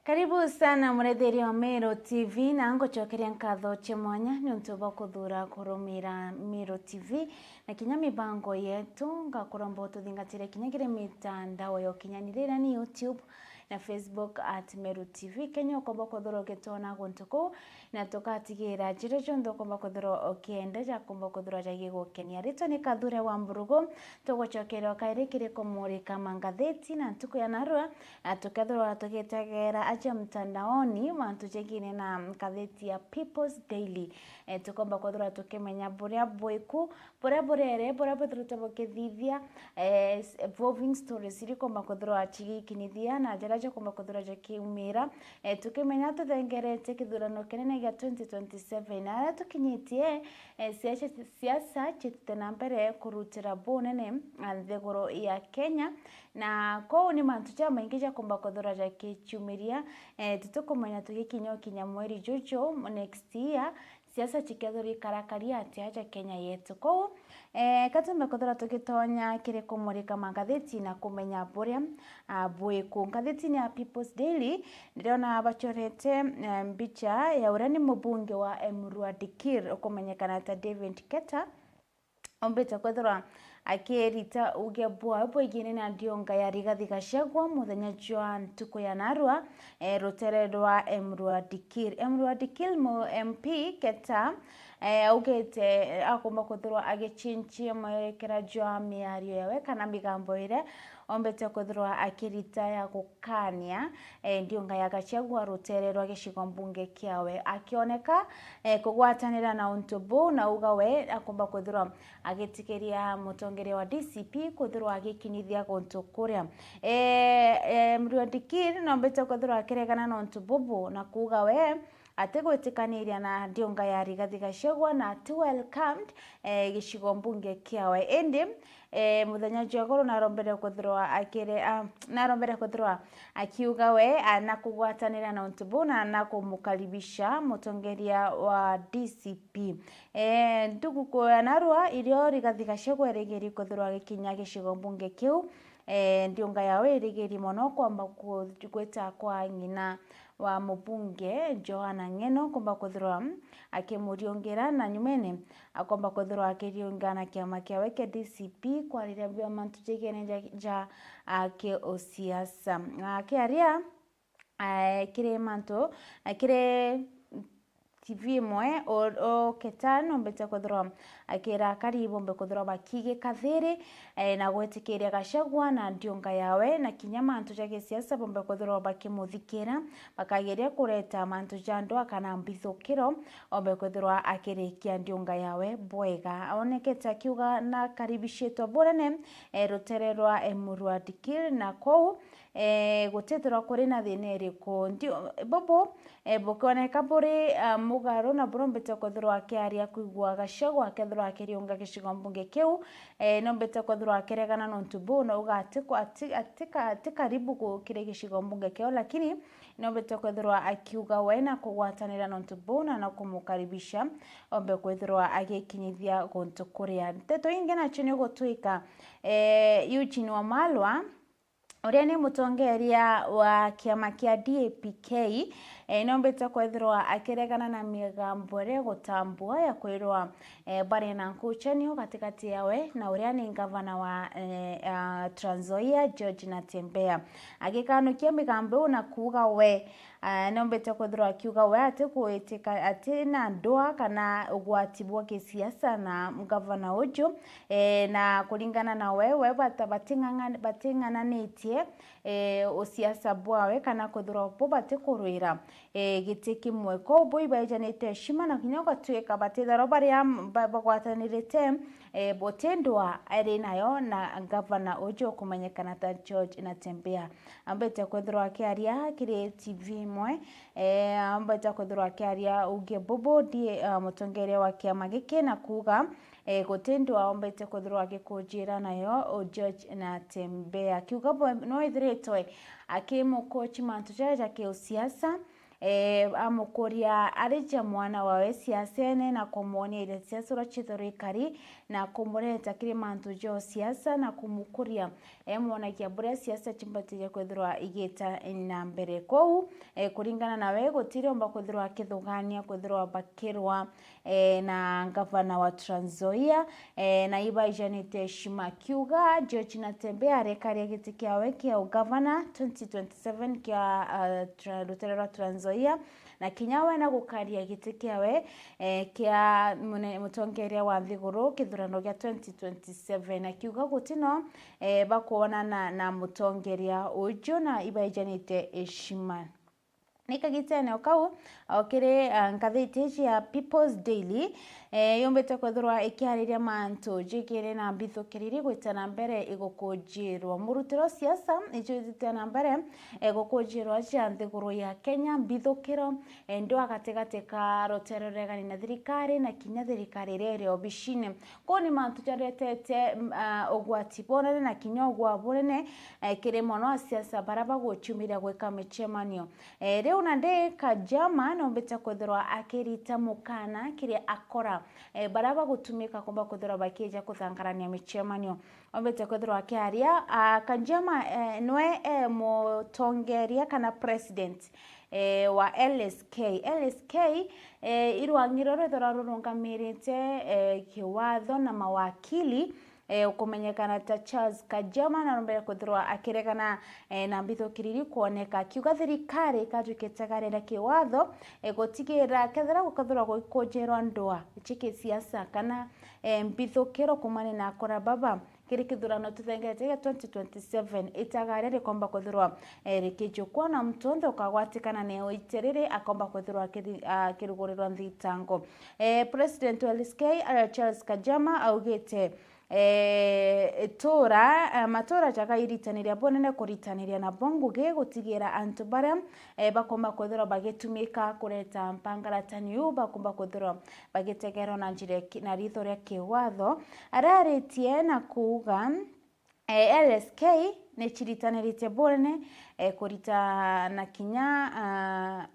Karibu sana muretheri wa Meru TV na ngochokeria nkatho chimwanya ni untuba kuthura kurumira Meru TV na kinya mibango yetu ngakurombo tuthingatire kinya kire mitandao yo kinyanirira ni YouTube na Facebook @Meru TV Kenya ukomba kuthura ukitona guntuku na tukatigira njira jonthe ukomba kuthura ukienda jakomba kuthura jagi gukenia rito ni Kathure wa Mburugu tuguchokeria kairi kire kumurika mangatheti na ntuku ya narua tukathura tugitegera aja mtandaoni mantu jengine na gatheti ya People's Daily tukomba kuthura tukimenya buria bwiku buria burere buria butruta bukithithia evolving stories irikomba kuthura chigikinithia na njira komba kuthura jakiumira tukimenya tuthengerete kithurano kinene gya 2027 na tukinyitie siasa chitena mbere kurutira bunene thiguru ya Kenya na ko ni mantu cha maingi ja komba kuthura jakichumiria tutukumenya tugikinya kinya mweri jojo next year siasa chikethuri karakaria atia Kenya yetu ko katumbe kuthura tukitonya kire kumurika magatheti na kumenya buria bwiku ngatheti ya People's Daily ndiriona bachorete mbicha ya urani mubunge wa Emurua Dikir ukumenyekana ta David Keta ombeta kuthura akirita uge bwa igine na ndionga ya Rigathi Gachagua muthenya jwa ntuku ya narua rutere rwa Emurua Dikir mo MP Keta ugete akomba kuthurwa agichinchia mwekera jwa miario yawe kana migambo ire ombete kuthurwa akirita ya gukania ndionga ya Gachagua rutere rwa gicigo mbunge kiawe akioneka kugwatanira na untubu na ugawe akomba kuthurwa agitikeria mutongere wa DCP kuthurwa agikinithia guntu kuria Emurua Dikir no ombete kuthurwa akiregana na untubu na kugawe ategwetikaniria na ndionga ya Rigathi Gachagua na welcomed gicigo mbunge kiawe ende muthenya jogoro narombere kuthurwa akire narombere kuthurwa akiuga we na kugwatanira na untubuna na kumukaribisha mutongeria wa DCP ndugu kwa narua irio Rigathi Gachagua regeri kuthurwa gikinya gicigo mbunge kiu ndionga yawe regeri mono kwamba gweta kwa ngina wa mubunge Joanna Ng'eno komba kuthurwa akimuriongera na nyumene akomba kuthurwa akiriungana kiama kiawe kia DCP kwariria bia mantu jegene ja ke osiasa akiaria kire mantu kire TV mwe o Ketano mbete kuthurwa akira karibu mbe kuthurwa bakige kathiri na gwetikiria Gachagua na ndionga yawe na kinya mantu jage siasa bombe kuthurwa bakimuthikira bakageria kureta mantu jando kana mbithukiro ombe kuthurwa akirikia ndionga yawe bwega oneketa kiuga na karibishitwa burene rutere rwa Emurua Dikir na kou gutethera kuri na thineri ko ndio bobo bokoneka buri mugaro na brombete kuthurwa akiaria kuigwa Gachagua akethurwa akiriunga gicigo mbunge kiu nombete kuthurwa akiregana na ntubu na ugatiko atika karibu gukire gicigo mbunge kiu lakini nombete kuthurwa akiuga wena kugwatanira na ntubu na kumukaribisha ombe kuthurwa agikinyithia guntu kuria teto inge na chini gutwika Eugene Wamalwa uria ni mutongeria wa kiama kia DAPK nombete kwethirwa akiregana na migambo ria gutambua ya kwirwa bare na nkuchenio katikati yawe na uria ni gavana wa Trans Nzoia George Natembeya agikanukia migambo na kuga we nombete kwethirwa akiuga we ati kuitika ati na ndoa kana ugwatibwa kisiasa na gavana uju na kulingana na wewe batingananitie osiasa bwawe kana kuthurwa po batikurwira gitiki mweko boy bajanite heshima na kinya gatweka batitharo baria bagwatanirite botendwa ari nayo na gavana uju kumenyekana ta George Natembeya ambete kwethirwa akiaria kire TV mwe ambete kwethirwa akiaria uge bobo die mutongere wa kiama giki na kuga gutendwa ombete kwethirwa agikujira nayo George Natembeya kiuga no ithiritwe akimu coach mantu jaja ke siasa amukuria arija mwana wawe siasene na kumuonia ile siasa urachithorikari na kumureta kiri mantu jo siasa na kumukuria mwonagia bure siasa chimbatiria kwithirwa igita na mbere kou kuringana nawe gutire omba kwithirwa kithugania kwithirwa bakirwa na gavana wa Trans Nzoia na ibaijanite heshima kiuga George Natembeya arekaria giti kiawe kia ugavana 2027 kia rutere rwa Trans Nzoia na kinyawe na gukaria giti kiawe kia mutongeria wa Thiguru kithurano gia 2027 na kiuga gutino bakuonana na mutongeria uju na ibaijanite heshima nikagitene okau okire ngatheti ya People's Daily yombete kwithirwa ikiariria mantu jikire na mbithukiriri gwitana mbere igukujirwa murutiro siasa ijithite na mbere igukujirwa cia Thiguru ya Kenya mbithukiro ndo agategate ka roteroregani na thirikari na kinya thirikari rere obishine koni mantu jaretete ogwati bonene na kinya ogwa bonene kire mono siasa baraba guchumiria gweka michemanio reu na nde Kajama nombete kwithirwa akirita mukana kire akora baraba gutumika kumba kwithirwa bakija kuthangarania michemanio ombete kwithirwa akiaria Kajama nwe mutongeria kana president wa LSK irwangiro rethora rurungamirite kiwatho na mawakili ukumenyekana ta Charles Kajama na rombere kwithirwa akiregana na mbithukiriri kuoneka kiuga thirikari ikajukitegarira kiwatho gutigira kethira gukathura gukonjerwa ndwa chiki siasa kana mbithukiro kumane na akora baba kiri kithurano tuthengete 2027 itagarire komba kwithirwa rikijukwa na mtondo ukagwatikana ne oiterere akomba kwithirwa kirugurirwa thitango president wa LSK Charles Kajama augite matora jakairitanĩria bonene kũritaniria na bonguge gutigira antu bara bakomba kwithirwa bagitumika kureta mpangaratani yu bakomba kwithirwa bagitegerwo na njira na ritho ria kiwatho araritie na kuga LSK ne chiritanirite bonene kurita na kinya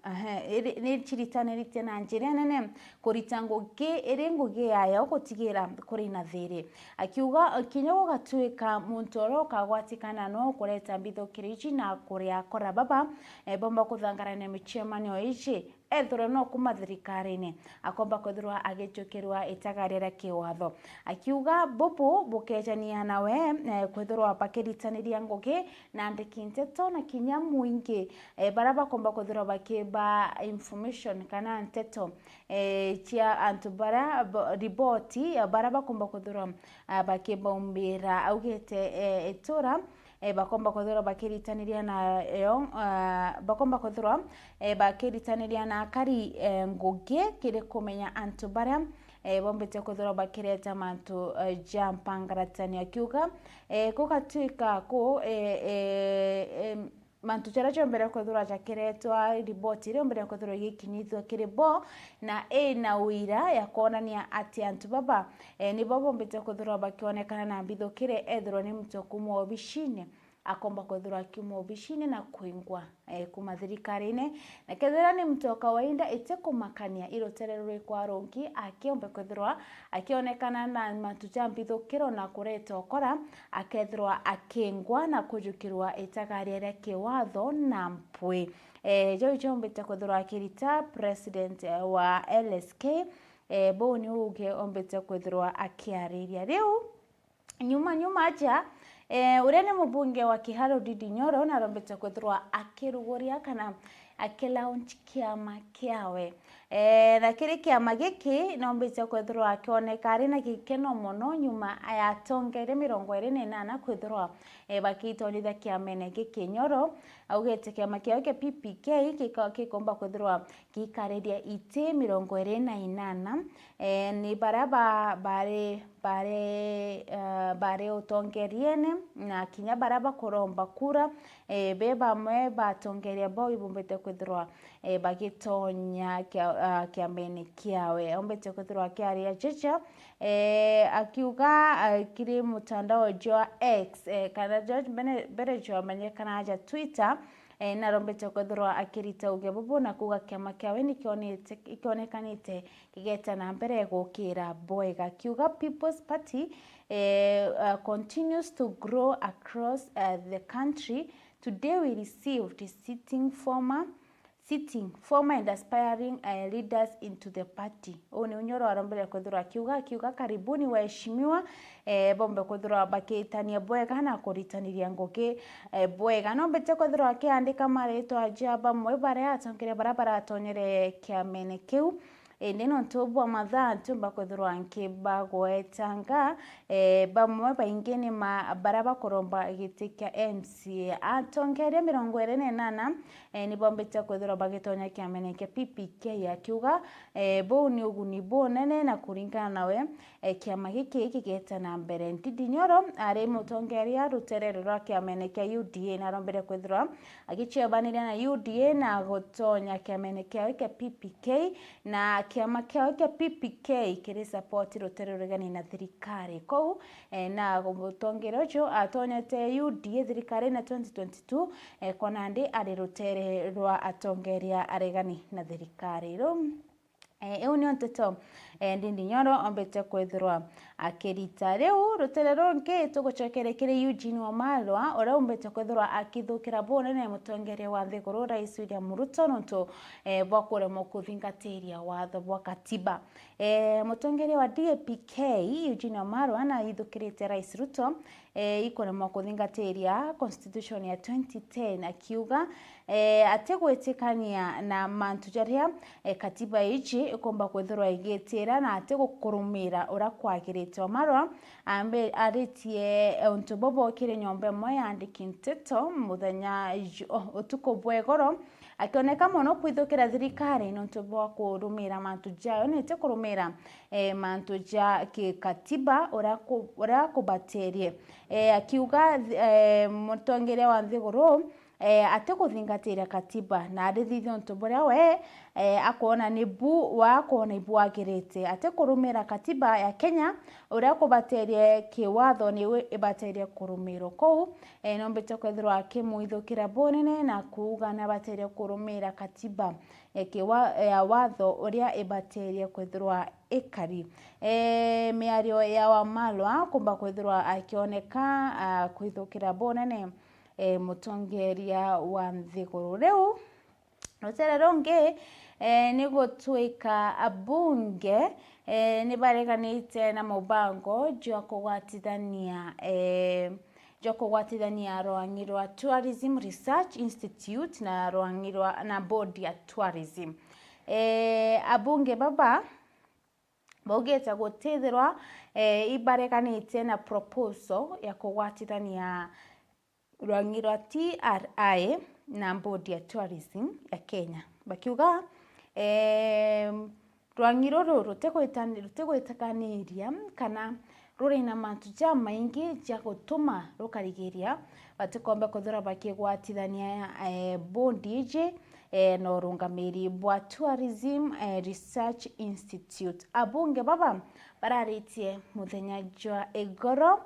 ne chiritanirite na njira nene kurita ngugi iri ngugi yayo gutigira kuri na thiri akiuga kinyo gatuika muntoro kagwatikana no kureta mbithukiriji na kuria kora baba bomba kuthangarania michemanio ici ethoro no kuma thirikari-ini akomba kwithirwa agicukirwa itagarira kiwatho akiuga bobo bukejania nawe kwithirwa bakiritaniria ngugi na ndekinteto na kinya muingi baraba komba kwithirwa bakiba information kana nteto chia antubara riboti baraba komba kwithirwa bakiba umbira augete etora bakomba kwithirwa bakiritaniria na bakomba kwithirwa bakiritaniria na kari ngugi kire kumenya antu bara bombete kwithirwa bakireta mantu jampangaratani akiuga kugatuika ko mantu characho mbere kwithirwa jakiretwa riboti ire mbere kwithirwa gikinyithwa kiribo na na uira ya kuonania ati antu baba ni babo mbete kwithirwa bakionekana na mbithukire ethirwa ni mtokumu obishine akomba kwithirwa kiumo obishine na kuingwa kuma thirikari-ini na kethira ni mtu wa kawaida ite kumakania irotererwe kwa rongi akiombe kwithirwa akionekana na matuja mbithukiro na kureta okora akethirwa akingwa na kujukirwa itagarire kiwatho na mpwe jo mbete kwithirwa akirita president wa LSK boni uge ombete kwithirwa akiariria riu nyuma aja urene mubunge wa Kiharu Ndindi Nyoro na rombete kwithirwa akiruguria kana akilaunch kiama kiawe na kiri kiama giki nombete kwithirwa akioneka ari na gikeno muno nyuma ya tongere 28 kwithirwa bakitonithia kiamene giki Nyoro augete kiama kiao kia PPK kikomba kwithirwa gikariria ite 28 ni baraba bare utongeriene na kinya baraba kuromba kura beba mwe batongeria bo ibumbete kwithirwa bagitonya kiamene kiawe ombete kwithirwa kiaria jecha akiuga kiri mutandao jwa X kana George Berejo amenyekana aja Twitter narombete kwethirwa akirita uge bubu na kuga kiama kiawe nikionekanite kigeta na mbere gukira bwega kiuga People's Party continues to grow across the country. Today we received sitting former and aspiring leaders into the party. Oni unyoro arombele kwethirwa kiuga karibuni waheshimiwa bombe kwethirwa bakitania bwega na kuritaniria ngoki bwega no mbete kwethirwa akiandika maritwa jaba mwe bare atongere barabara atonyere kiamene kiu ndino ntobwa mathaa tumba kwethirwa nkiba gwetanga bamwe baingene baraba koromba gitika MCA atongere 28 ni bombete kwethirwa bagitonya kiamene ke PPK ya kiuga bo ni uguni bonene na kuringana nawe kiama giki kigeta na mbere Ndindi Nyoro ari mutongeria ruterero rwa kiamene ke UDA na rombere kwethirwa agichiabanira na UDA na gotonya kiamene ke PPK na kiama kiao kia PPK kiri support ruterero regani na thirikari kou na gumutongero jo atonyete UDA thirikari na 2022 konandi ari rutere rwa atongeria aregani na thirikari ro euni onteto Ndindi Nyoro ombete kwethirwa akirita riu ruterero nke tuguchokere kiri Eugene Wamalwa ora ombete kwethirwa akithukira bonene mutongeria wa thiguru Rais William Ruto nonto bwakure mukuthingateria watho bwa katiba mutongeria wa DAPK Eugene Wamalwa na ithukirite Rais Ruto ikore mukuthingateria constitution ya 2010 akiuga ategwetikania na mantu jaria katiba ichi ikomba kwethirwa igitira na ategukurumira ura kwagirite Wamalwa ambe aritie untubobo kire nyombe moya andiki nteto muthenya utuko bwegoro akioneka mono kwithukira thirikari nontubo kurumira mantu jayo nite kurumira mantu ja katiba ura kubaterie akiuga mutongeria wa thiguru ateguthingatira katiba na arithithio ntuboria we akona nibu wa kona ibu agirite atekurumira katiba ya Kenya uria kubaterie kiwatho ni ibaterie kurumiro kou nombete kwethirwa akimuithukira bonene na kuuga na baterie kurumira katiba ya watho uria ibaterie kwethirwa ikari miario ya Wamalwa kumba kwethirwa akioneka kuithukira bonene mutongeria wa thiguru riu ruterero nge ni gutwika abunge ni bareganite na mubango jwa kugwatithania rwangi rwa Tourism Research Institute na rwangi rwa na board ya tourism abunge baba bogeta gutithirwa ibareganite na proposal ya kugwatithania rwangi rwa TRI na board ya tourism ya Kenya bakiuga rwangi ruru rutegwitakaniria kana ruri na mantu ja maingi ja gutuma rukarigiria batikombe kuthira bakigwatithania board ije no rungamiri bwa Tourism Research Institute abunge baba bararitie muthenya jwa igoro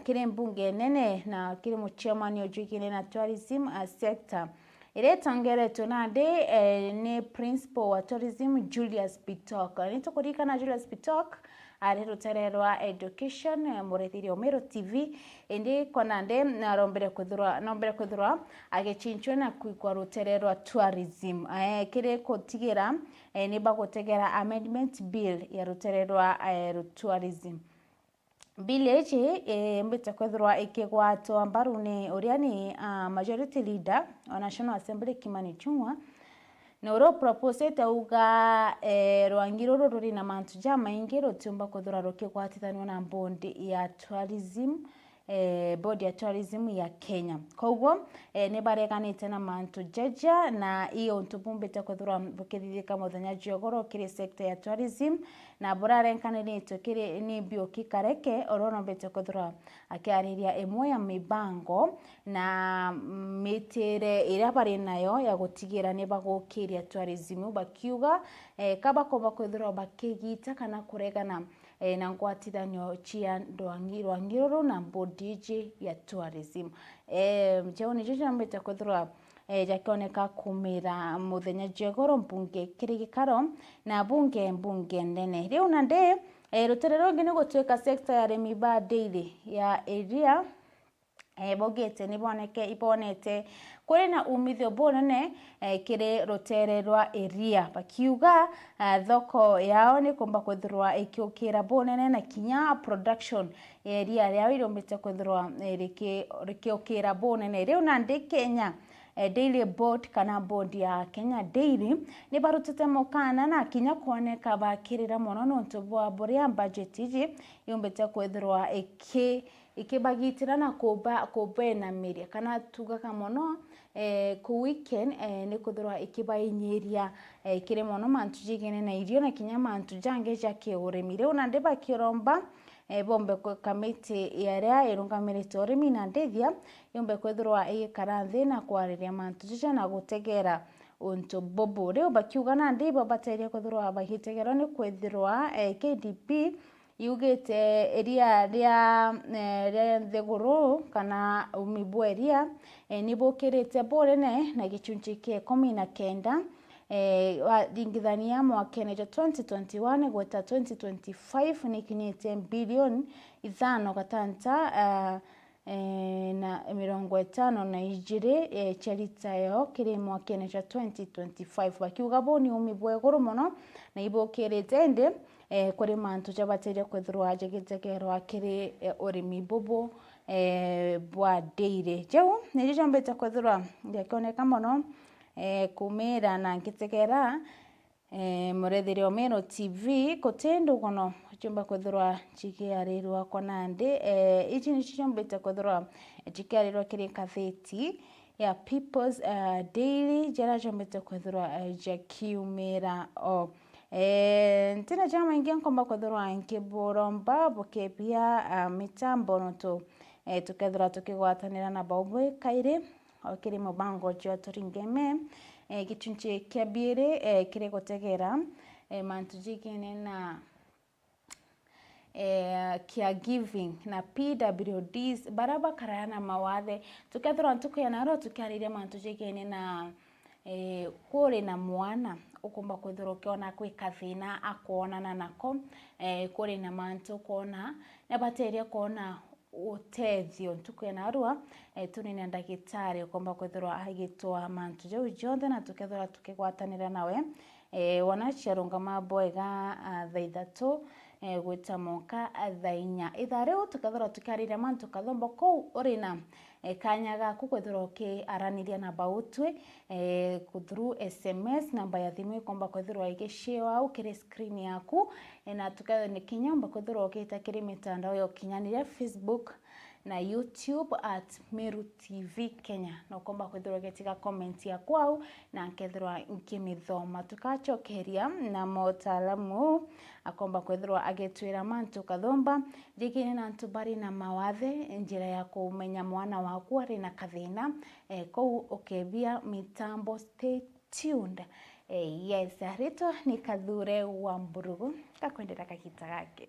kire mbunge nene na kire muchairman ojikine na tourism sector iretongeretwo nande ni principal wa tourism Julius Bitok nitukurikana Julius Bitok ari rutererwa education murethirio Mero TV indi konande narombere kwithirwa agechinchwa na kwikwa rutererwa tourism kire kotigira ni bagotegera amendment bill ya rutererwa tourism Village mbete kwethirwa ikigwatwa mbaruni uria ni majority leader wa National Assembly Kimani Ichung'wah na uro proposete uga rwangi ruru ruri na mantu ja maingi rutumba kwethirwa rukigwatithanwa na board ya tourism ya Kenya koguo ni bareganite na mantu jaja na iyo ntubumbite kwethirwa bukithithika muthenya jiogoro kiri sector ya tourism na burarenkanirite kiri ni bio kikareke orono bete kwethirwa akiariria imwe ya mibango na mitire iria bari nayo ya gutigira ni bagukiria tourism bakiuga kaba kwethirwa bakigita kana kuregana na ngwatiranio cia Rwangiruru na Mbudiji ya tourism. Jeo ni jojo ambete kwithirwa jakioneka kumira muthenya jegoro mbunge kirigikaro na mbunge nene riu na ndi ruterero rungi ni gutwika sector ya arimi ba daily ya area bogete ibonete kuri na umithio bonene kiri rutere rwa area bakiuga thoko yao ni kumba kwithirwa ikiukira bonene na kinya production area yao irombete kwithirwa rikiukira bonene riu na ndi Kenya Daily Board kana board ya Kenya Daily ni barutete mukana na kinya kuoneka bakirira muno nontu bwa buria budget iji yombete kwithirwa ikibagitira na kubena miria kana tugaga muno ku weekend ni kuthirwa ikibainyiria kire muno mantu jigene na irio na kinya mantu jange jake uremire una ndeba kiromba bombe kamiti yaria irungamirite urimi na ndethia yombe kwithirwa ikarathi na kwariria mantu jija na gutegera unto bobo riu bakiuga na ndibo bateria kwithirwa bahitegera ni kwithirwa KDP yugite eria ria theguru kana umibweria nibukirite borene na gichunchi ke 19 ringithania mwakene ja 2021 gweta 2025 nikinyite bilioni 5 na 50 na ijiri charitayo kiri mwakene ja 2025 bakiuga boni umibweguru muno na ibukirite ndi kuri mantu jabateria kwithirwa jigitegerwa kiri urimi bobo bwa daily jewu ni jombete kwithirwa yakioneka muno kumira na ngitegera murethirio Mero TV kutindu kono chumba kwithirwa chikiarirwa konande ichi ni chombete kwithirwa chikiarirwa kiri katheti ya People's Daily jara chombete kwithirwa jakiumira ntina jama ingia nkomba kwithirwa nkiburomba bukepia mitambo noto tukethira tukigwatanira na baubwe kaire okiri mubango jwa turingeme gichunche kia biere kire gutegera mantu jigene na kia giving na PWDs baraba karana mawathe tukethira tukuyana ro tukarire mantu jigene na kuri na mwana ukumba kwithira ukiona kwi kathina akuonana nako kuri na mantu kuona na bateria kuona utethio tukena arua tunine ndagitari ukomba kwithirwa agitwa mantu jau jonthe na tukethira tukigwatanira nawe wana chiarunga maboega thaithatu gwita moka thainya ithare tukethira tukarira mantu kathombo ko urina kanya gaku kwithirwa araniria na bautwe through SMS namba ya thimu ikomba kwithirwa igishare au kire screen yaku na tukethira kinyamba kwithirwa kitakiri mitandao yo kinyanira Facebook na YouTube @Meru TV Kenya no komba kwithirwa getiga comment ya kwao na nkethirwa nkimithoma tukachokeria na mutaalamu akomba kwithirwa agetwira mantu kathomba rigine na ntubari na mawathe njira ya kumenya mwana waku ari na kathina kou ukebia mitambo. Stay tuned. Yes, rito ni Kathure wa Mburugu kakwendera kakita gake.